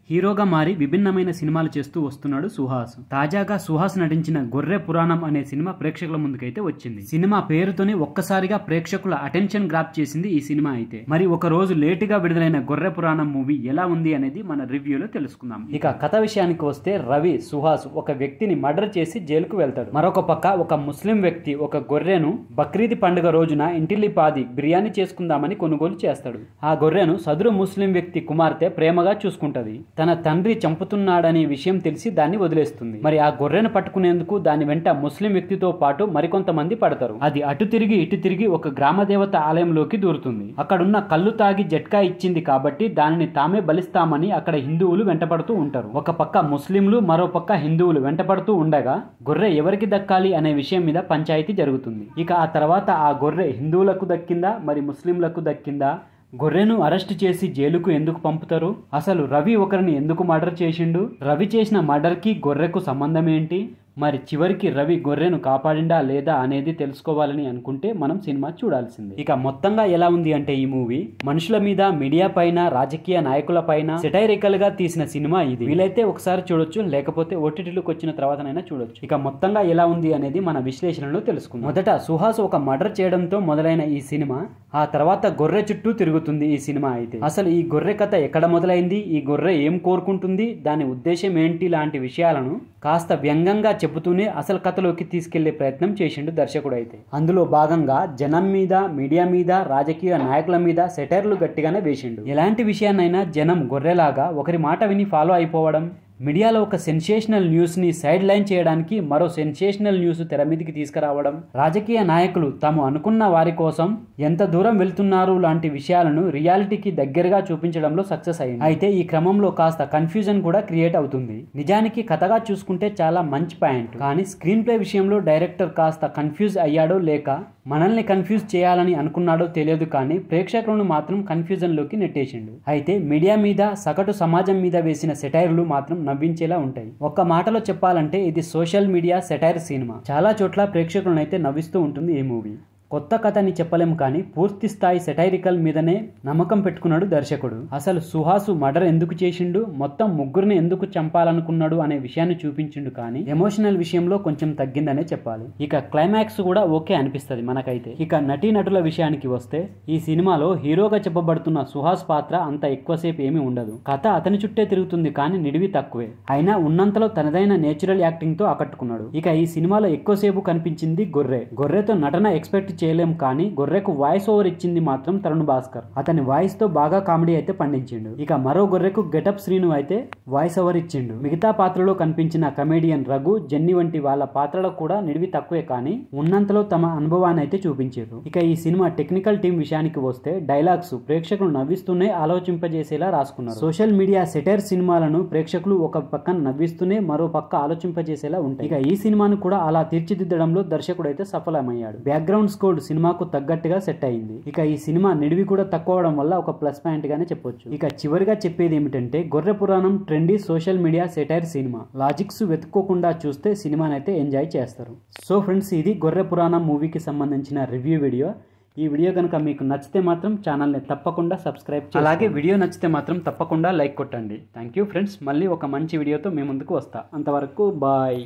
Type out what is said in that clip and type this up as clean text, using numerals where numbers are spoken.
హీరోగా మారి విభిన్నమైన సినిమాలు చేస్తూ వస్తున్నాడు సుహాస్. తాజాగా సుహాస్ నటించిన గొర్రె పురాణం అనే సినిమా ప్రేక్షకుల ముందుకైతే వచ్చింది. సినిమా పేరుతోనే ఒక్కసారిగా ప్రేక్షకుల అటెన్షన్ గ్రాప్ చేసింది ఈ సినిమా అయితే. మరి ఒక రోజు లేటుగా విడుదలైన గొర్రె పురాణం మూవీ ఎలా ఉంది అనేది మన రివ్యూలో తెలుసుకుందాం. ఇక కథ విషయానికి వస్తే రవి సుహాస్ ఒక వ్యక్తిని మర్డర్ చేసి జైలుకు వెళ్తాడు. మరొక పక్క ఒక ముస్లిం వ్యక్తి ఒక గొర్రెను బక్రీద్ పండుగ రోజున ఇంటిల్లిపాది బిర్యానీ చేసుకుందామని కొనుగోలు చేస్తాడు. ఆ గొర్రెను సదరు ముస్లిం వ్యక్తి కుమార్తె ప్రేమగా చూసుకుంటది. తన తండ్రి చంపుతున్నాడనే విషయం తెలిసి దాన్ని వదిలేస్తుంది. మరి ఆ గొర్రెను పట్టుకునేందుకు దాని వెంట ముస్లిం వ్యక్తితో పాటు మరికొంతమంది పడతారు. అది అటు తిరిగి ఇటు తిరిగి ఒక గ్రామదేవత ఆలయంలోకి దూరుతుంది. అక్కడున్న కళ్ళు తాగి జట్కా ఇచ్చింది కాబట్టి దానిని తామే బలిస్తామని అక్కడ హిందువులు వెంటపడుతూ ఉంటారు. ఒక పక్క ముస్లింలు మరో పక్క హిందువులు వెంటపడుతూ ఉండగా గొర్రె ఎవరికి దక్కాలి అనే విషయం మీద పంచాయతీ జరుగుతుంది. ఇక ఆ తర్వాత ఆ గొర్రె హిందువులకు దక్కిందా మరి ముస్లింలకు దక్కిందా? గొర్రెను అరెస్ట్ చేసి జైలుకు ఎందుకు పంపుతారు? అసలు రవి ఒకరిని ఎందుకు మర్డర్ చేసిండు? రవి చేసిన మర్డర్కి గొర్రెకు సంబంధం ఏంటి? మరి చివరికి రవి గొర్రెను కాపాడిండా లేదా అనేది తెలుసుకోవాలని అనుకుంటే మనం సినిమా చూడాల్సిందే. ఇక మొత్తంగా ఎలా ఉంది అంటే ఈ మూవీ మనుషుల మీద, మీడియా పైన, రాజకీయ నాయకుల పైన సెటైరికల్ గా తీసిన సినిమా ఇది. వీలైతే ఒకసారి చూడొచ్చు, లేకపోతే ఓటీటీలోకి వచ్చిన తర్వాతనైనా చూడొచ్చు. ఇక మొత్తంగా ఎలా ఉంది అనేది మన విశ్లేషణలో తెలుసుకుందాం. మొదట సుహాస్ ఒక మర్డర్ చేయడంతో మొదలైన ఈ సినిమా ఆ తర్వాత గొర్రె చుట్టూ తిరుగుతుంది ఈ సినిమా అయితే. అసలు ఈ గొర్రె కథ ఎక్కడ మొదలైంది, ఈ గొర్రె ఏం కోరుకుంటుంది, దాని ఉద్దేశం ఏంటి లాంటి విషయాలను కాస్త వ్యంగ్యంగా చెబుతూనే అసలు కథలోకి తీసుకెళ్లే ప్రయత్నం చేసిండు దర్శకుడు అయితే. అందులో భాగంగా జనం మీద, మీడియా మీద, రాజకీయ నాయకుల మీద సెటైర్లు గట్టిగానే వేసిండు. ఎలాంటి విషయాన్నైనా జనం గొర్రెలాగా ఒకరి మాట విని ఫాలో అయిపోవడం, మీడియాలో ఒక సెన్సేషనల్ న్యూస్ ని సైడ్ లైన్ చేయడానికి మరో సెన్సేషనల్ న్యూస్ తెర మీదకి తీసుకురావడం, రాజకీయ నాయకులు తాము అనుకున్న వారి కోసం ఎంత దూరం వెళ్తున్నారు లాంటి విషయాలను రియాలిటీకి దగ్గరగా చూపించడంలో సక్సెస్ అయింది. అయితే ఈ క్రమంలో కాస్త కన్ఫ్యూజన్ కూడా క్రియేట్ అవుతుంది. నిజానికి కథగా చూసుకుంటే చాలా మంచి పాయింట్, కానీ స్క్రీన్ ప్లే విషయంలో డైరెక్టర్ కాస్త కన్ఫ్యూజ్ అయ్యాడో లేక మనల్ని కన్ఫ్యూజ్ చేయాలని అనుకున్నాడో తెలియదు, కానీ ప్రేక్షకులను మాత్రం కన్ఫ్యూజన్ లోకి నెట్టేసిండు. అయితే మీడియా మీద, సగటు సమాజం మీద వేసిన సెటైర్లు మాత్రం నవ్వించేలా ఉంటాయి. ఒక్క మాటలో చెప్పాలంటే ఇది సోషల్ మీడియా సెటైర్ సినిమా. చాలా చోట్ల ప్రేక్షకులను అయితే నవ్విస్తూ ఉంటుంది ఈ మూవీ. కొత్త కథ అని చెప్పలేం, కానీ పూర్తి స్థాయి సెటైరికల్ మీదనే నమ్మకం పెట్టుకున్నాడు దర్శకుడు. అసలు సుహాసు మర్డర్ ఎందుకు చేసిండు, మొత్తం ముగ్గురిని ఎందుకు చంపాలనుకున్నాడు అనే విషయాన్ని చూపించిండు, కానీ ఎమోషనల్ విషయంలో కొంచెం తగ్గిందనే చెప్పాలి. ఇక క్లైమాక్స్ కూడా ఓకే అనిపిస్తుంది మనకైతే. ఇక నటీనటుల విషయానికి వస్తే ఈ సినిమాలో హీరోగా చెప్పబడుతున్న సుహాస్ పాత్ర అంత ఎక్కువసేపు ఏమీ ఉండదు. కథ అతని చుట్టే తిరుగుతుంది, కానీ నిడివి తక్కువే. అయినా ఉన్నంతలో తనదైన నేచురల్ యాక్టింగ్ తో ఆకట్టుకున్నాడు. ఇక ఈ సినిమాలో ఎక్కువసేపు కనిపించింది గొర్రె. గొర్రెతో నటన ఎక్స్పెక్ట్ చేయలేం, కానీ గొర్రెకు వాయిస్ ఓవర్ ఇచ్చింది మాత్రం తరుణ్ భాస్కర్. అతని వాయిస్ తో బాగా కామెడీ అయితే పండించిండు. ఇక మరో గొర్రెకు గెటప్ శ్రీను అయితే వాయిస్ ఓవర్ ఇచ్చిండు. మిగతా పాత్రలో కనిపించిన కమేడియన్ రఘు, జెన్నీ వంటి వాళ్ళ పాత్రలకు కూడా నిడివి తక్కువే, కానీ ఉన్నంతలో తమ అనుభవాన్ని అయితే చూపించారు. ఇక ఈ సినిమా టెక్నికల్ టీం విషయానికి వస్తే డైలాగ్స్ ప్రేక్షకులు నవ్విస్తూనే ఆలోచింపజేసేలా రాసుకున్నారు. సోషల్ మీడియా సెటైర్ సినిమాలను ప్రేక్షకులు ఒక పక్కన నవ్విస్తూనే మరో పక్క ఆలోచింపజేసేలా ఉంటాయి. ఇక ఈ సినిమాను కూడా అలా తీర్చిదిద్దడంలో దర్శకుడు అయితే సఫలమయ్యాడు. బ్యాక్గ్రౌండ్ స్కోర్ సినిమాకు తగ్గట్టుగా సెట్ అయింది. ఇక ఈ సినిమా నిడివి కూడా తక్కువ అవడం వల్ల ఒక ప్లస్ పాయింట్ గానే చెప్పొచ్చు. ఇక చివరిగా చెప్పేది ఏమిటంటే Gorre Puranam trendy social media satire cinema. Logics వెతుక్కోకుండా చూస్తే సినిమానైతే ఎంజాయ్ చేస్తారు. సో ఫ్రెండ్స్, ఇది గొర్రె పురాణం మూవీకి సంబంధించిన రివ్యూ వీడియో. ఈ వీడియో కనుక మీకు నచ్చితే మాత్రం ఛానల్ని తప్పకుండా సబ్స్క్రైబ్ చేయండి. అలాగే వీడియో నచ్చితే మాత్రం తప్పకుండా లైక్ కొట్టండి. Thank you friends. మళ్ళీ ఒక మంచి వీడియోతో మీ ముందుకు వస్తా. అంతవరకు బాయ్.